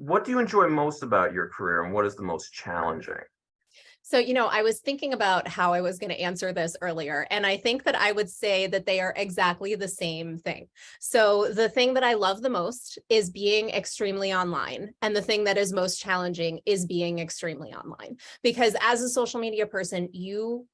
what do you enjoy most about your career and what is the most challenging? So, I was thinking about how I was going to answer this earlier, and I think that I would say that they are exactly the same thing. So, the thing that I love the most is being extremely online, and the thing that is most challenging is being extremely online. Because as a social media person, you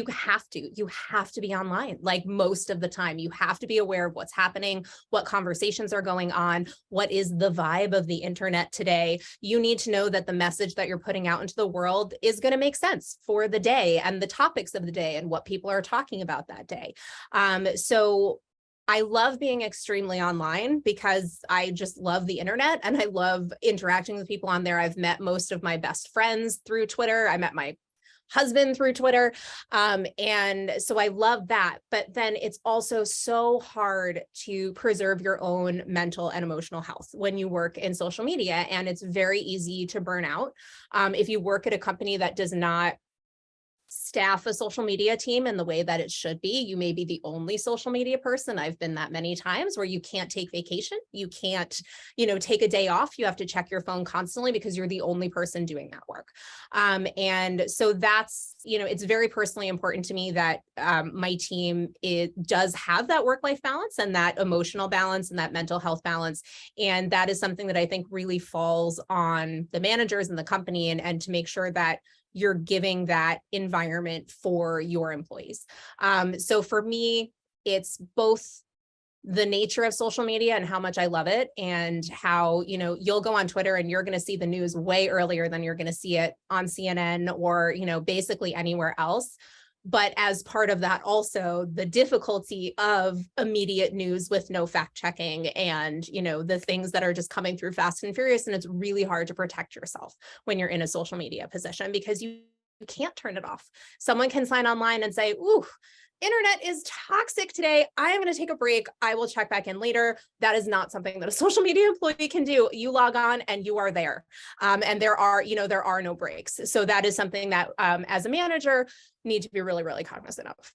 have to be online, like, most of the time. You have to be aware of what's happening, what conversations are going on, what is the vibe of the internet today. You need to know that the message that you're putting out into the world is going to make sense for the day and the topics of the day and what people are talking about that day. So I love being extremely online because I just love the internet and I love interacting with people on there. I've met most of my best friends through Twitter. I met my husband through Twitter. And so I love that. But then it's also so hard to preserve your own mental and emotional health when you work in social media. And it's very easy to burn out. If you work at a company that does not staff a social media team in the way that it should be. You may be the only social media person. I've been that many times where you can't take vacation. You can't, take a day off. You have to check your phone constantly because you're the only person doing that work. And so that's, it's very personally important to me that my team does have that work-life balance and that emotional balance and that mental health balance. And that is something that I think really falls on the managers and the company and to make sure that you're giving that environment for your employees. So for me, it's both the nature of social media and how much I love it and how, you'll go on Twitter and you're going to see the news way earlier than you're going to see it on CNN or, basically anywhere else. But as part of that, also the difficulty of immediate news with no fact checking and, the things that are just coming through fast and furious. And it's really hard to protect yourself when you're in a social media position because you can't turn it off. Someone can sign online and say, ooh, internet is toxic today. I am going to take a break. I will check back in later. That is not something that a social media employee can do. You log on and you are there. And there are no breaks. So that is something that as a manager need to be really, really cognizant of.